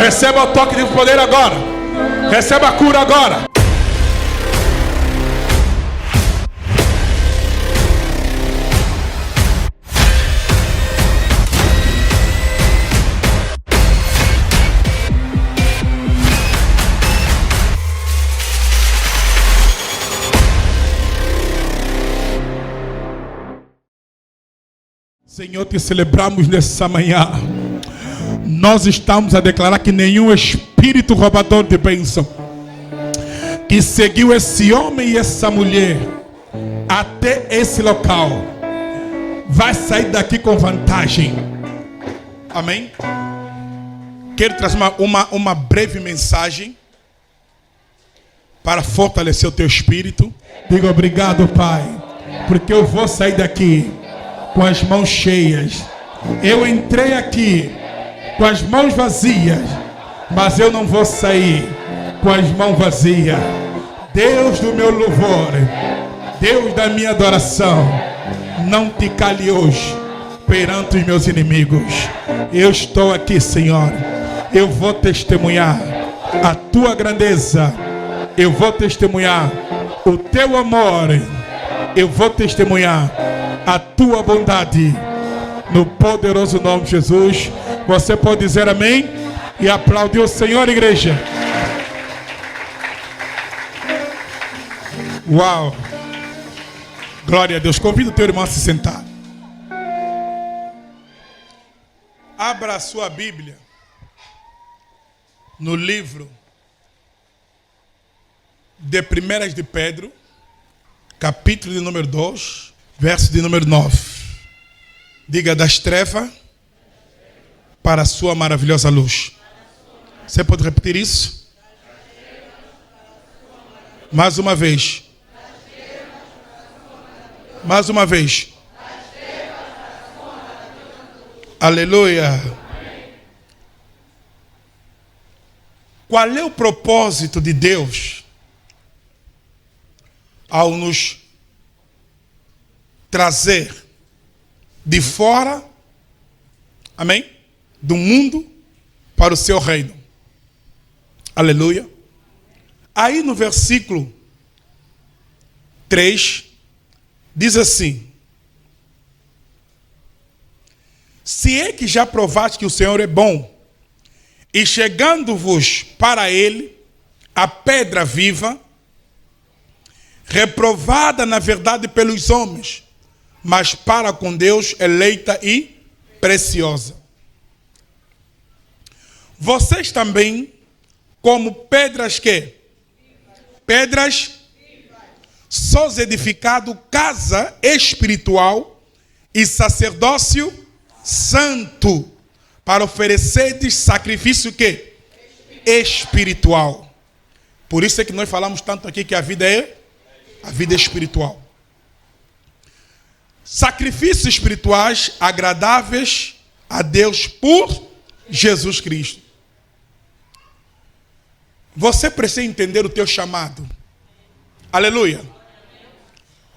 Receba o toque de poder agora. Receba a cura agora. Senhor, te celebramos nessa manhã. Nós estamos a declarar que nenhum espírito roubador de bênção que seguiu esse homem e essa mulher até esse local vai sair daqui com vantagem. Amém? Quero trazer uma breve mensagem para fortalecer o teu espírito. Diga obrigado, Pai, porque eu vou sair daqui com as mãos cheias. Eu entrei aqui com as mãos vazias, mas eu não vou sair com as mãos vazias. Deus do meu louvor, Deus da minha adoração, não te cale hoje perante os meus inimigos. Eu estou aqui, Senhor. Eu vou testemunhar a tua grandeza. Eu vou testemunhar o teu amor. Eu vou testemunhar a tua bondade, no poderoso nome de Jesus. Você pode dizer amém e aplaudir o Senhor, igreja. Uau! Glória a Deus. Convido o teu irmão a se sentar. Abra a sua Bíblia no livro de 1 de Pedro, capítulo de número 2, verso de número 9. Diga: das trevas para a sua maravilhosa luz. Você pode repetir isso? Mais uma vez. Mais uma vez. Aleluia. Qual é o propósito de Deus ao nos trazer de fora, amém, do mundo para o seu reino? Aleluia. Aí no versículo 3 diz assim: se é que já provaste que o Senhor é bom, e chegando-vos para ele a pedra viva, reprovada na verdade pelos homens, mas para com Deus eleita e preciosa. Vocês também, como pedras que? Pedras sois edificado casa espiritual e sacerdócio santo, para ofereceres sacrifício que? Espiritual. Por isso é que nós falamos tanto aqui que a vida é a vida espiritual. Sacrifícios espirituais agradáveis a Deus por Jesus Cristo. Você precisa entender o teu chamado. Aleluia.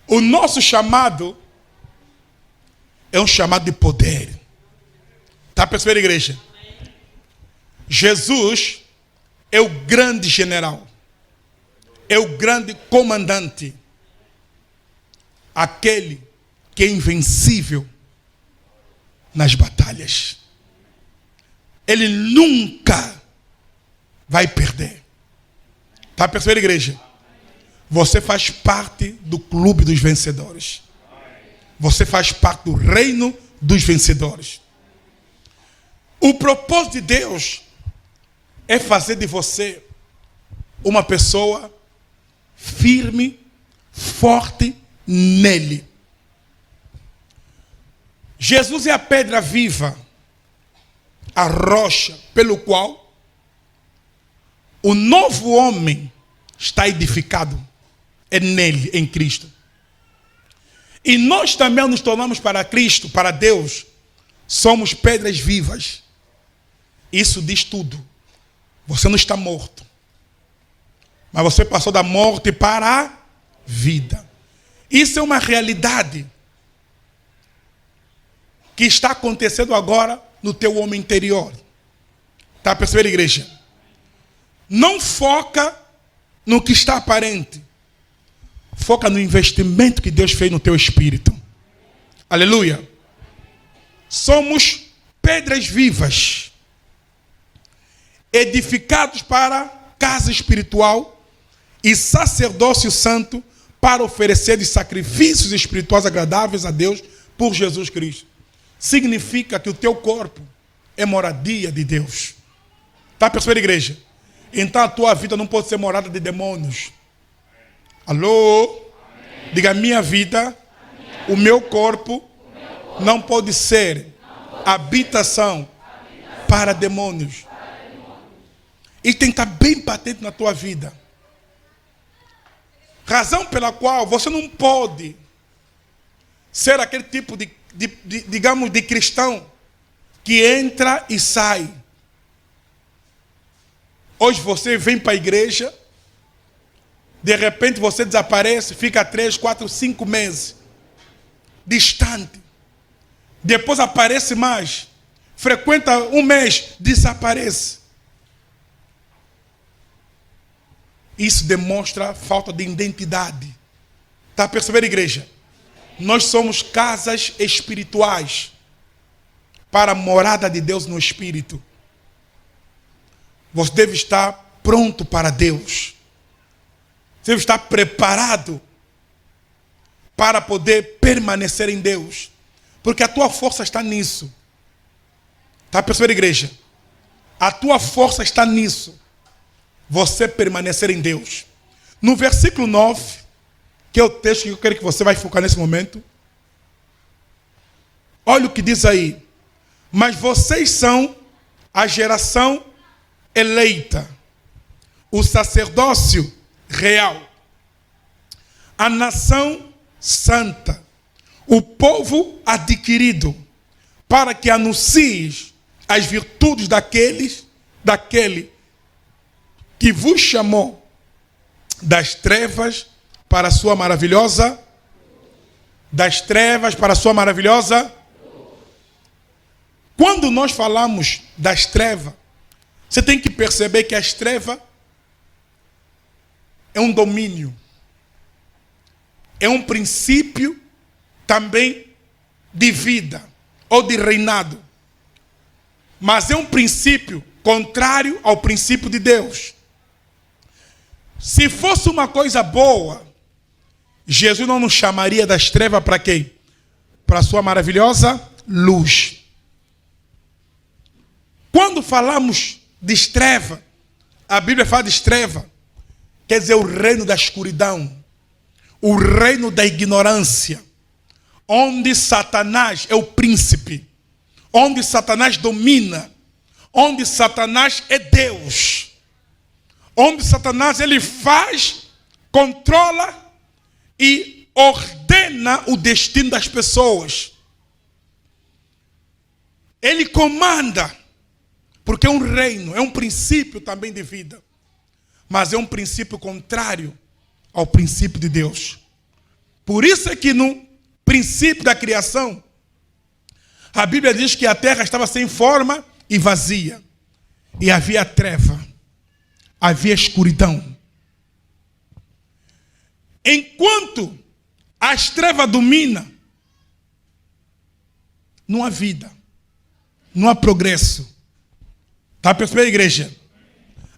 O nosso chamado é um chamado de poder. Está percebendo, igreja? Jesus é o grande general. É o grande comandante. Aquele que é invencível nas batalhas. Ele nunca vai perder. Está percebendo, igreja? Você faz parte do clube dos vencedores. Você faz parte do reino dos vencedores. O propósito de Deus é fazer de você uma pessoa firme, forte nele. Jesus é a pedra viva, a rocha pelo qual o novo homem está edificado. É nele, em Cristo. E nós também nos tornamos para Cristo, para Deus, somos pedras vivas. Isso diz tudo. Você não está morto, mas você passou da morte para a vida. Isso é uma realidade que está acontecendo agora no teu homem interior. Está a perceber, igreja? Não foca no que está aparente. Foca no investimento que Deus fez no teu espírito. Aleluia. Somos pedras vivas, edificados para casa espiritual e sacerdócio santo para oferecer sacrifícios espirituais agradáveis a Deus por Jesus Cristo. Significa que o teu corpo é moradia de Deus. Está a perceber, igreja? Então a tua vida não pode ser morada de demônios. Alô? Diga, minha vida, o meu corpo não pode ser habitação para demônios. E tem que estar bem patente na tua vida. Razão pela qual você não pode ser aquele tipo digamos, de cristão que entra e sai. Hoje você vem para a igreja, de repente você desaparece, fica 3, 4, 5 meses distante. Depois aparece mais, frequenta um mês, desaparece. Isso demonstra falta de identidade. Está a perceber, igreja? Nós somos casas espirituais para a morada de Deus no Espírito. Você deve estar pronto para Deus. Você deve estar preparado para poder permanecer em Deus. Porque a tua força está nisso. Está a perceber, igreja? A tua força está nisso. Você permanecer em Deus. No versículo 9, que é o texto que eu quero que você vai focar nesse momento. Olha o que diz aí. Mas vocês são a geração eleita, o sacerdócio real, a nação santa, o povo adquirido, para que anuncies as virtudes daquele que vos chamou das trevas para a sua maravilhosa, Quando nós falamos das trevas, você tem que perceber que as trevas é um domínio, é um princípio também de vida ou de reinado, mas é um princípio contrário ao princípio de Deus. Se fosse uma coisa boa, Jesus não nos chamaria das trevas para quê? Para a sua maravilhosa luz. Quando falamos de treva, a Bíblia fala de treva, quer dizer o reino da escuridão, o reino da ignorância, onde Satanás é o príncipe, onde Satanás domina, onde Satanás é Deus, onde Satanás ele faz, controla e ordena o destino das pessoas. Ele comanda, porque é um reino, é um princípio também de vida, mas é um princípio contrário ao princípio de Deus. Por isso é que no princípio da criação, a Bíblia diz que a terra estava sem forma e vazia, e havia treva, havia escuridão. Enquanto as trevas dominam, não há vida, não há progresso. Está a perceber, igreja?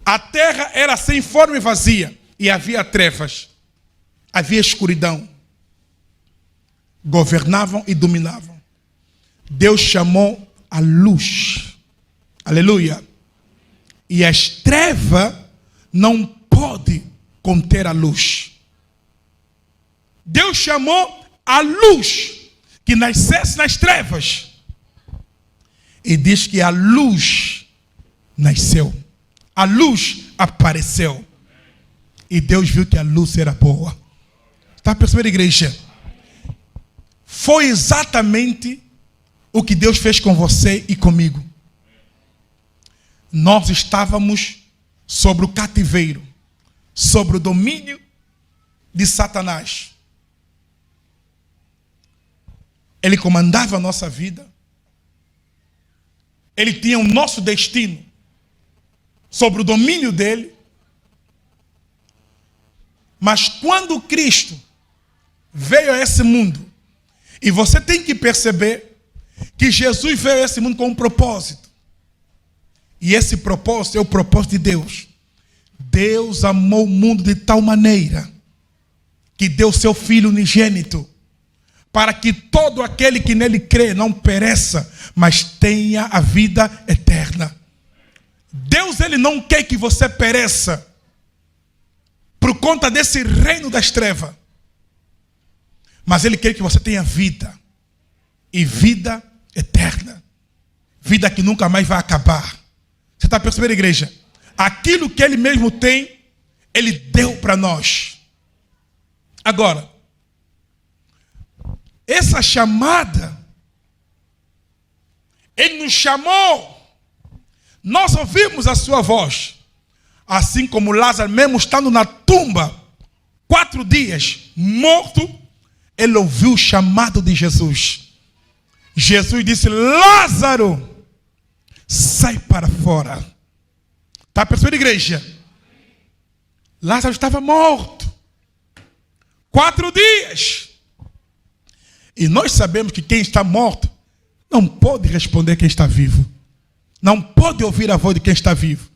A terra era sem forma e vazia, e havia trevas, havia escuridão. Governavam e dominavam. Deus chamou a luz. Aleluia. E as trevas não podem conter a luz. Deus chamou a luz que nascesse nas trevas. E diz que a luz nasceu. A luz apareceu. E Deus viu que a luz era boa. Está a perceber, igreja? Foi exatamente o que Deus fez com você e comigo. Nós estávamos sobre o cativeiro, sobre o domínio de Satanás. Ele comandava a nossa vida. Ele tinha o nosso destino sobre o domínio dele. Mas quando Cristo veio a esse mundo, e você tem que perceber que Jesus veio a esse mundo com um propósito. E esse propósito é o propósito de Deus. Deus amou o mundo de tal maneira que deu seu Filho unigênito, para que todo aquele que nele crê não pereça, mas tenha a vida eterna. Deus, ele não quer que você pereça por conta desse reino das trevas, mas ele quer que você tenha vida, e vida eterna, vida que nunca mais vai acabar. Você está percebendo, igreja? Aquilo que ele mesmo tem, ele deu para nós. Agora, essa chamada, ele nos chamou, nós ouvimos a sua voz, assim como Lázaro, mesmo estando na tumba, 4 dias, morto, ele ouviu o chamado de Jesus. Jesus disse: Lázaro, sai para fora. Está percebendo, igreja? Lázaro estava morto 4 dias. E nós sabemos que quem está morto não pode responder quem está vivo. Não pode ouvir a voz de quem está vivo.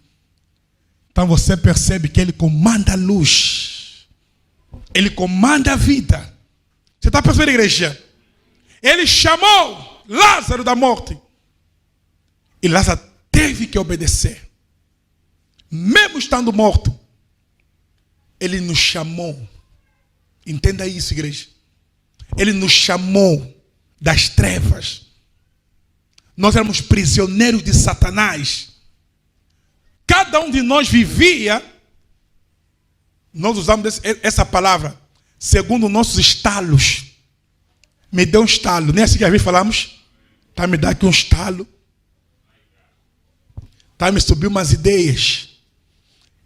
Então você percebe que ele comanda a luz. Ele comanda a vida. Você está percebendo, igreja? Ele chamou Lázaro da morte. E Lázaro teve que obedecer. Mesmo estando morto, ele nos chamou. Entenda isso, igreja. Ele nos chamou das trevas. Nós éramos prisioneiros de Satanás. Cada um de nós vivia, nós usamos essa palavra, segundo nossos estalos. Me deu um estalo, nem assim que às vezes falamos, tá, me dá aqui um estalo. Tá, me subiu umas ideias.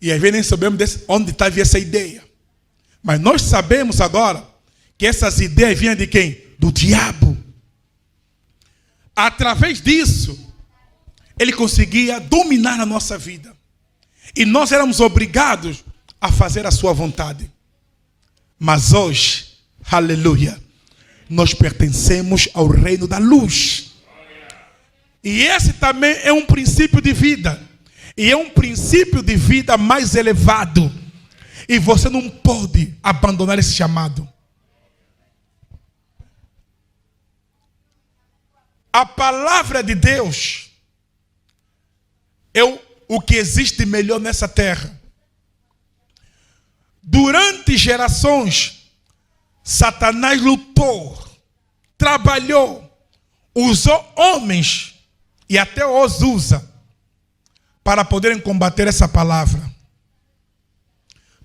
E às vezes nem sabemos onde estava essa ideia. Mas nós sabemos agora que essas ideias vinham de quem? Do diabo. Através disso, ele conseguia dominar a nossa vida. E nós éramos obrigados a fazer a sua vontade. Mas hoje, aleluia, nós pertencemos ao reino da luz. E esse também é um princípio de vida. E é um princípio de vida mais elevado. E você não pode abandonar esse chamado. A palavra de Deus é o que existe melhor nessa terra. Durante gerações, Satanás lutou, trabalhou, usou homens e até os usa para poderem combater essa palavra,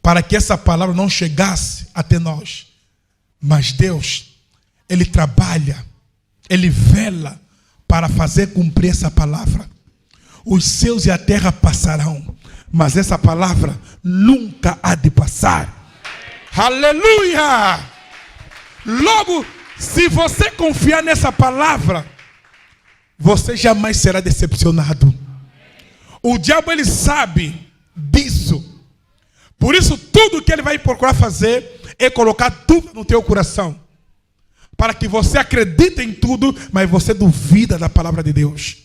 para que essa palavra não chegasse até nós. Mas Deus, ele trabalha, ele vela para fazer cumprir essa palavra. Os céus e a terra passarão, mas essa palavra nunca há de passar. Aleluia! Logo, se você confiar nessa palavra, você jamais será decepcionado. O diabo, ele sabe disso. Por isso, tudo que ele vai procurar fazer é colocar tudo no teu coração, para que você acredite em tudo, mas você duvida da palavra de Deus.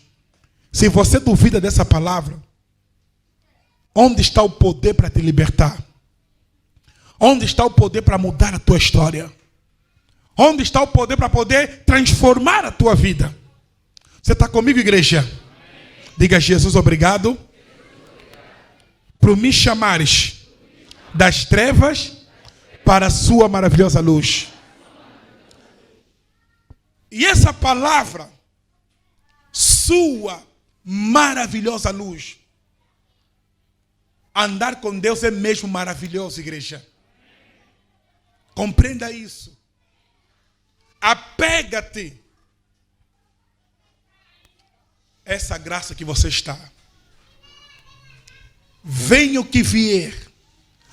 Se você duvida dessa palavra, onde está o poder para te libertar? Onde está o poder para mudar a tua história? Onde está o poder para poder transformar a tua vida? Você está comigo, igreja? Diga: Jesus, obrigado por me chamares das trevas para a sua maravilhosa luz. E essa palavra, sua maravilhosa luz, andar com Deus é mesmo maravilhoso, igreja. Compreenda isso. Apega-te a essa graça que você está. Venha o que vier,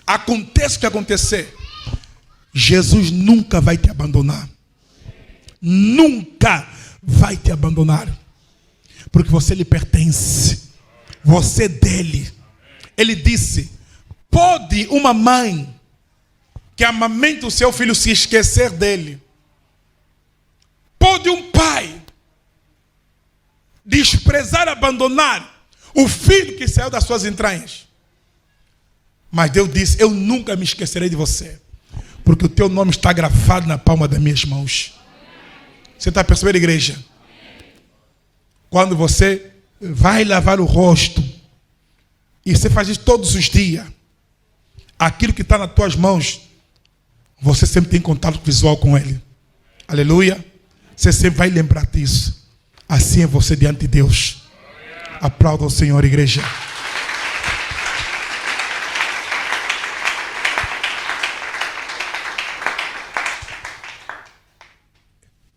aconteça o que acontecer, Jesus nunca vai te abandonar. Nunca vai te abandonar. Porque você lhe pertence. Você é dele. Ele disse: pode uma mãe que amamenta o seu filho se esquecer dele? Pode um pai desprezar, abandonar o filho que saiu das suas entranhas? Mas Deus disse: eu nunca me esquecerei de você, porque o teu nome está gravado na palma das minhas mãos. Você está percebendo, igreja? Quando você vai lavar o rosto, e você faz isso todos os dias, aquilo que está nas tuas mãos, você sempre tem contato visual com ele. Aleluia. Você sempre vai lembrar disso. Assim é você diante de Deus. Aplauda o Senhor, igreja.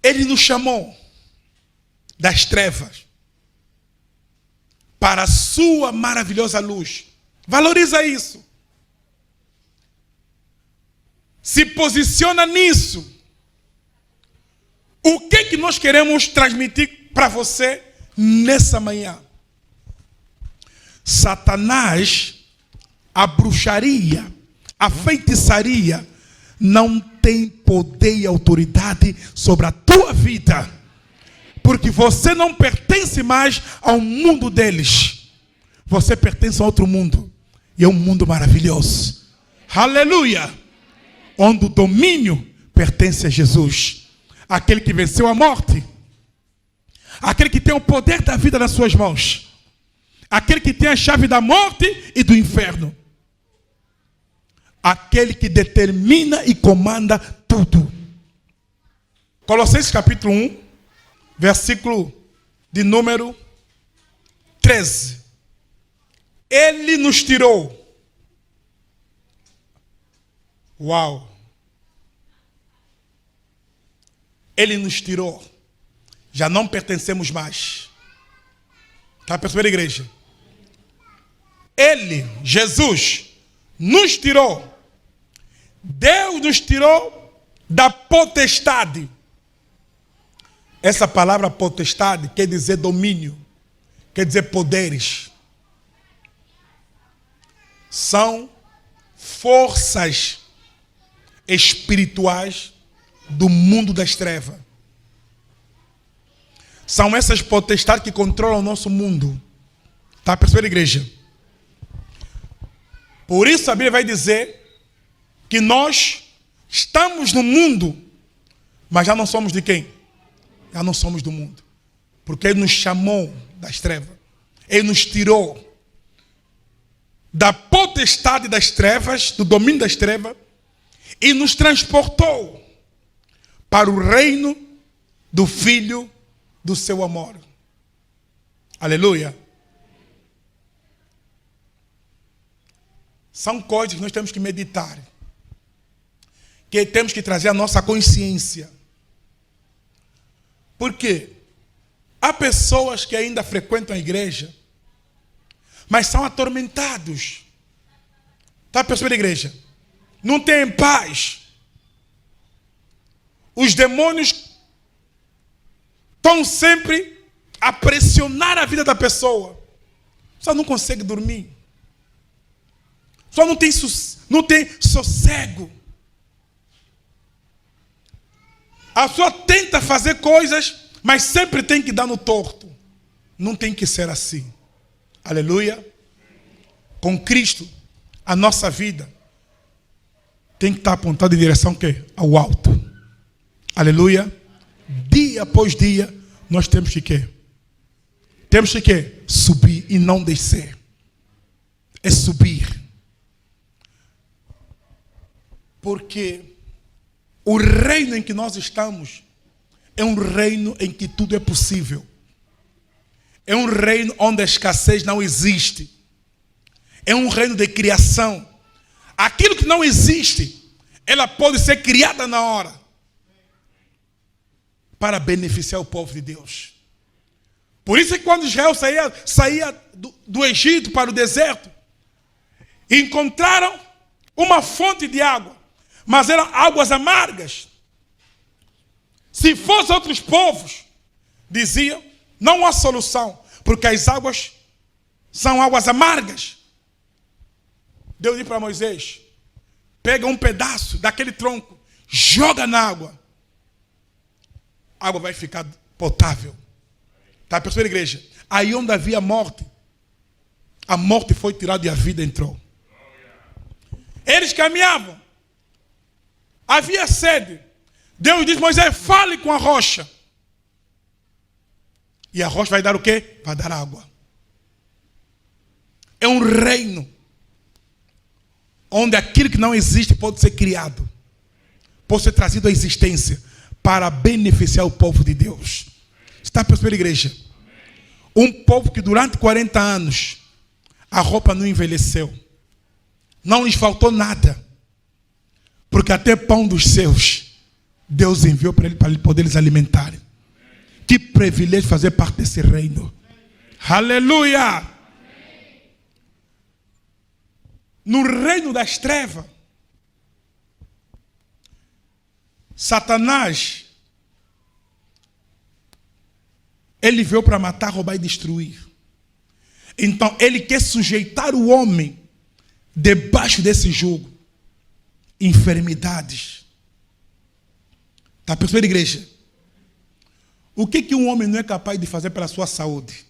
Ele nos chamou das trevas para a sua maravilhosa luz. Valoriza isso. Se posiciona nisso. O que nós queremos transmitir para você nessa manhã? Satanás, a bruxaria, a feitiçaria não tem poder e autoridade sobre a tua vida, porque você não pertence mais ao mundo deles. Você pertence a outro mundo, e é um mundo maravilhoso. Aleluia! Onde o domínio pertence a Jesus, aquele que venceu a morte, aquele que tem o poder da vida nas suas mãos, aquele que tem a chave da morte e do inferno, aquele que determina e comanda tudo. Colossenses capítulo 1, versículo de número 13. Ele nos tirou. Uau! Ele nos tirou. Já não pertencemos mais. Está percebendo, igreja? Ele, Jesus, nos tirou. Deus nos tirou da potestade. Essa palavra potestade quer dizer domínio, quer dizer poderes. São forças espirituais do mundo das trevas. São essas potestades que controlam o nosso mundo. Está percebendo, igreja? Por isso a Bíblia vai dizer que nós estamos no mundo, mas já não somos de quem? Já não somos do mundo. Porque Ele nos chamou das trevas. Ele nos tirou da potestade das trevas, do domínio das trevas, e nos transportou para o reino do Filho do seu amor. Aleluia. São coisas que nós temos que meditar, que temos que trazer a nossa consciência. Porque há pessoas que ainda frequentam a igreja, mas são atormentados. Está percebendo, igreja? Não tem paz. Os demônios estão sempre a pressionar a vida da pessoa. Só não consegue dormir. Só não tem sossego. A pessoa tenta fazer coisas, mas sempre tem que dar no torto. Não tem que ser assim. Aleluia. Com Cristo, a nossa vida tem que estar apontada em direção ao alto. Aleluia. Dia após dia, nós temos que quê? Temos que quê? Subir e não descer. É subir. Porque o reino em que nós estamos é um reino em que tudo é possível. É um reino onde a escassez não existe. É um reino de criação. Aquilo que não existe, ela pode ser criada na hora para beneficiar o povo de Deus. Por isso que quando Israel saía do Egito para o deserto, encontraram uma fonte de água, mas eram águas amargas. Se fossem outros povos, diziam, não há solução, porque as águas são águas amargas. Deus disse para Moisés: pega um pedaço daquele tronco, joga na água. A água vai ficar potável. Está percebendo, igreja? Aí onde havia morte, a morte foi tirada e a vida entrou. Eles caminhavam. Havia sede. Deus disse: Moisés, fale com a rocha. E a rocha vai dar o quê? Vai dar água. É um reino onde aquilo que não existe pode ser criado, pode ser trazido à existência para beneficiar o povo de Deus. Está percebendo, igreja? Um povo que durante 40 anos a roupa não envelheceu, não lhes faltou nada, porque até pão dos seus Deus enviou para ele poder lhes alimentar. Que privilégio fazer parte desse reino. Aleluia! No reino das trevas, Satanás, ele veio para matar, roubar e destruir. Então ele quer sujeitar o homem debaixo desse jugo. Enfermidades. Está percebendo, igreja? O que um homem não é capaz de fazer pela sua saúde?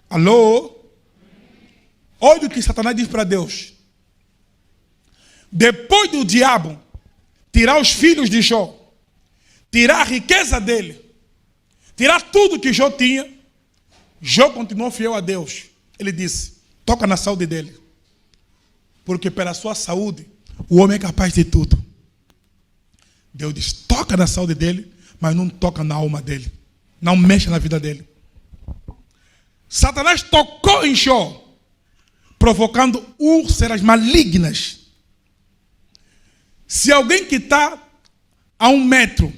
Alô? Olha o que Satanás diz para Deus. Depois do diabo tirar os filhos de Jó, tirar a riqueza dele, tirar tudo que Jó tinha, Jó continuou fiel a Deus. Ele disse: toca na saúde dele, porque pela sua saúde o homem é capaz de tudo. Deus diz: toca na saúde dele, mas não toca na alma dele, não mexe na vida dele. Satanás tocou em Jó, provocando úlceras malignas. Se alguém que está a 1 metro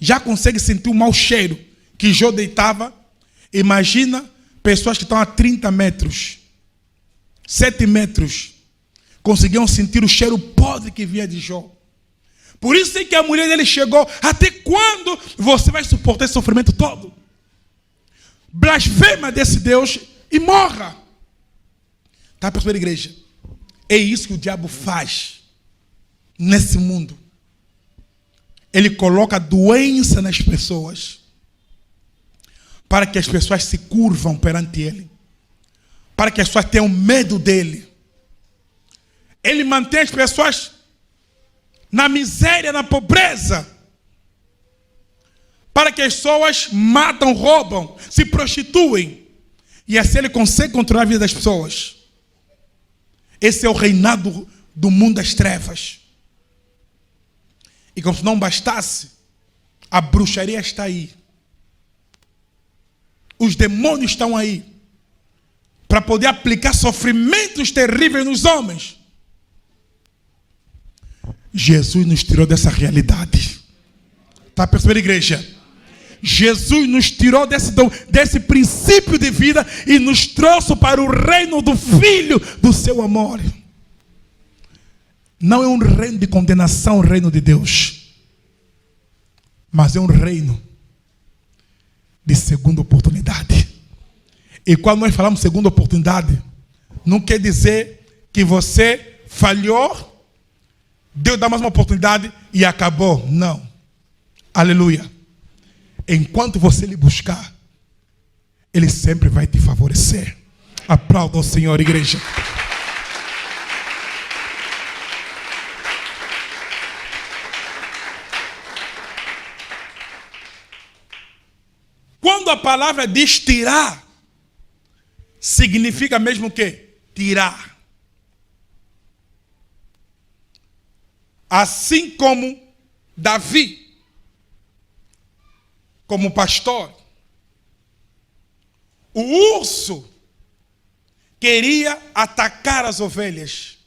já consegue sentir o mau cheiro que Jó deitava, imagina pessoas que estão a 30 metros, 7 metros, conseguiam sentir o cheiro podre que vinha de Jó. Por isso é que a mulher dele chegou: até quando você vai suportar esse sofrimento todo? Blasfema desse Deus e morra. Está percebendo, igreja? É isso que o diabo faz nesse mundo. Ele coloca doença nas pessoas para que as pessoas se curvam perante ele, para que as pessoas tenham medo dele. Ele mantém as pessoas na miséria, na pobreza, para que as pessoas matam, roubam, se prostituem, e assim ele consegue controlar a vida das pessoas. Esse é o reinado do mundo das trevas. E como se não bastasse, a bruxaria está aí. Os demônios estão aí para poder aplicar sofrimentos terríveis nos homens. Jesus nos tirou dessa realidade. Está percebendo, igreja? Jesus nos tirou desse princípio de vida e nos trouxe para o reino do Filho do seu amor. Não é um reino de condenação, o reino de Deus, mas é um reino de segunda oportunidade. E quando nós falamos segunda oportunidade, não quer dizer que você falhou, Deus dá mais uma oportunidade e acabou. Não. Aleluia. Enquanto você lhe buscar, Ele sempre vai te favorecer. Aplauda o Senhor, igreja. Quando a palavra diz tirar, significa mesmo o quê? Tirar. Assim como Davi, como pastor, o urso queria atacar as ovelhas.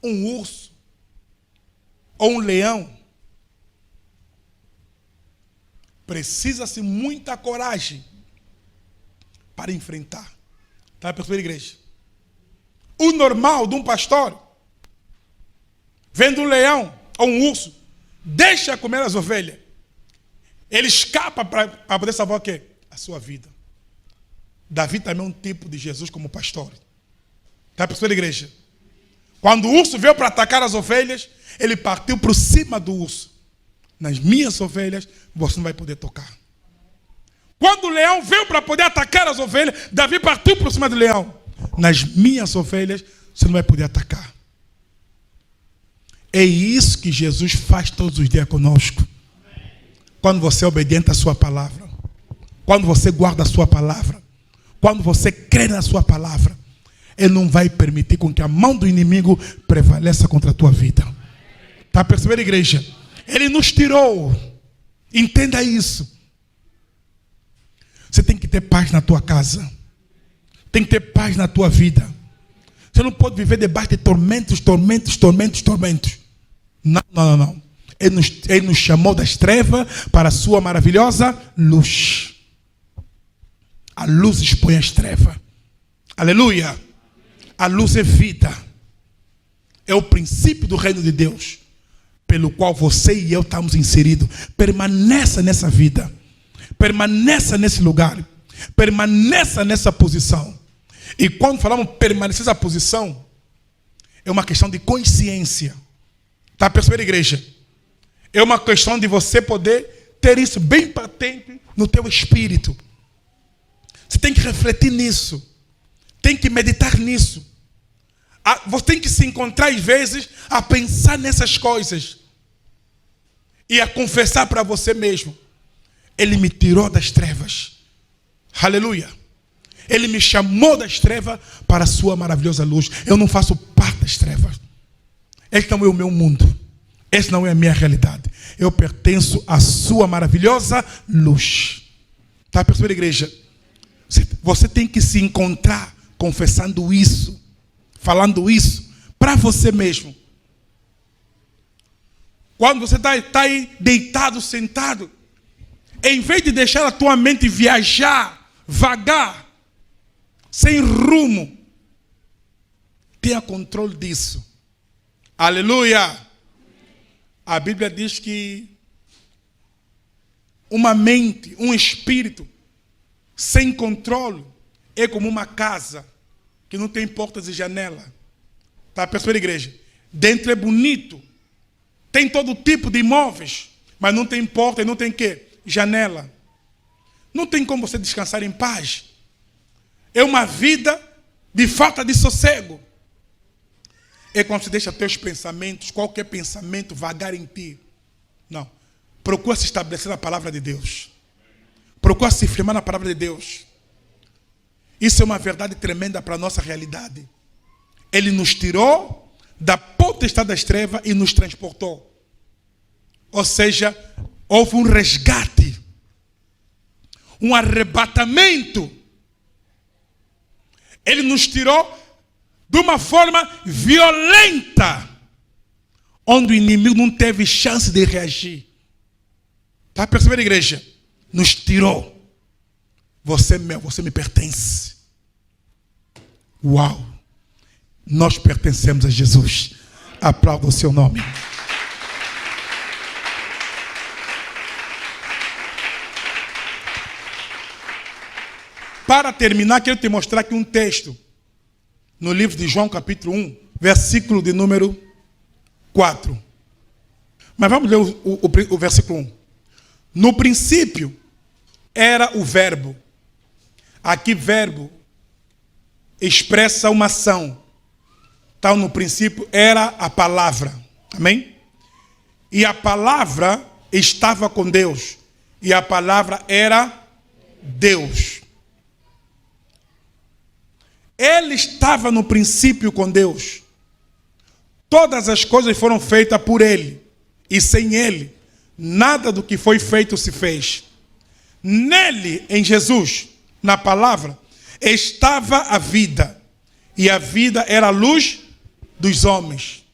Um urso ou um leão precisa-se muita coragem para enfrentar. Está percebendo, igreja? O normal de um pastor, vendo um leão ou um urso, deixa comer as ovelhas. Ele escapa para poder salvar o quê? A sua vida. Davi também é um tipo de Jesus como pastor. Está percebendo, igreja? Quando o urso veio para atacar as ovelhas, ele partiu por cima do urso. Nas minhas ovelhas, você não vai poder tocar. Quando o leão veio para poder atacar as ovelhas, Davi partiu por cima do leão. Nas minhas ovelhas, você não vai poder atacar. É isso que Jesus faz todos os dias conosco. Quando você é obediente à sua palavra, quando você guarda a sua palavra, quando você crê na sua palavra, Ele não vai permitir com que a mão do inimigo prevaleça contra a tua vida. Está percebendo, igreja? Ele nos tirou. Entenda isso. Você tem que ter paz na tua casa. Tem que ter paz na tua vida. Você não pode viver debaixo de tormentos. Não. Ele nos chamou das trevas para a sua maravilhosa luz. A luz expõe as trevas. Aleluia. A luz é vida. É o princípio do reino de Deus, pelo qual você e eu estamos inseridos. Permaneça nessa vida. Permaneça nesse lugar. Permaneça nessa posição. E quando falamos permanecer nessa posição, é uma questão de consciência. Está percebendo, igreja? É uma questão de você poder ter isso bem patente no teu espírito. Você tem que refletir nisso. Tem que meditar nisso. Você tem que se encontrar às vezes a pensar nessas coisas. E a confessar para você mesmo. Ele me tirou das trevas. Aleluia. Ele me chamou das trevas para a sua maravilhosa luz. Eu não faço parte das trevas. Esse não é o meu mundo. Essa não é a minha realidade. Eu pertenço à sua maravilhosa luz. Está percebendo, igreja? Você tem que se encontrar confessando isso, falando isso para você mesmo. Quando você está aí deitado, sentado, em vez de deixar a tua mente viajar, vagar, sem rumo, tenha controle disso. Aleluia! A Bíblia diz que uma mente, um espírito sem controle é como uma casa que não tem portas e janela. Está percebendo, igreja? Dentro é bonito. Tem todo tipo de imóveis, mas não tem porta e não tem quê? Janela. Não tem como você descansar em paz. É uma vida de falta de sossego. É quando você deixa teus pensamentos, qualquer pensamento vagar em ti. Não. Procura se estabelecer na palavra de Deus. Procura se firmar na palavra de Deus. Isso é uma verdade tremenda para a nossa realidade. Ele nos tirou da potestade das trevas e nos transportou. Ou seja, houve um resgate, um arrebatamento. Ele nos tirou de uma forma violenta, onde o inimigo não teve chance de reagir. Está percebendo, igreja? Nos tirou. Você me pertence. Uau! Nós pertencemos a Jesus. Aplauda o seu nome. Para terminar, quero te mostrar aqui um texto. No livro de João, capítulo 1, versículo de número 4. Mas vamos ler o versículo 1. No princípio era o verbo. Aqui verbo expressa uma ação. Então no princípio era a palavra. Amém? E a palavra estava com Deus. E a palavra era Deus. Ele estava no princípio com Deus. Todas as coisas foram feitas por Ele. E sem Ele, nada do que foi feito se fez. Nele, em Jesus, na palavra, estava a vida. E a vida era a luz dos homens.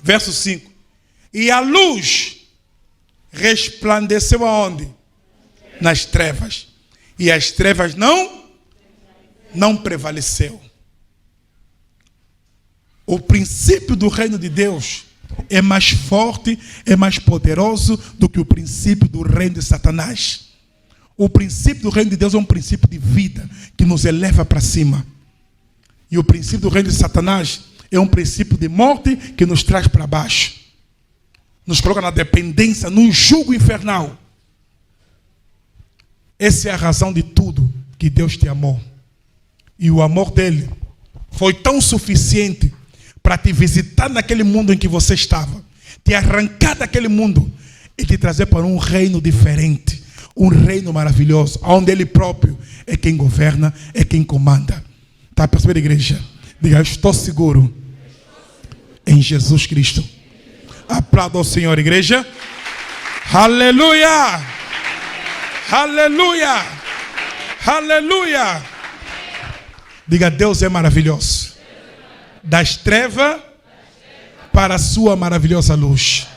Verso 5. E a luz resplandeceu aonde? Nas trevas. E as trevas não prevaleceu. O princípio do reino de Deus é mais forte, é mais poderoso do que o princípio do reino de Satanás. O princípio do reino de Deus é um princípio de vida que nos eleva para cima. E o princípio do reino de Satanás é um princípio de morte que nos traz para baixo. Nos coloca na dependência, num jugo infernal. Essa é a razão de tudo que Deus te amou. E o amor dele foi tão suficiente para te visitar naquele mundo em que você estava, te arrancar daquele mundo e te trazer para um reino diferente, um reino maravilhoso, onde ele próprio é quem governa, é quem comanda. Está percebendo, igreja? Diga, eu estou seguro em Jesus Cristo. Aplauda ao Senhor, igreja. Aleluia! Aleluia! Aleluia! Diga, Deus é maravilhoso. Das trevas para a sua maravilhosa luz.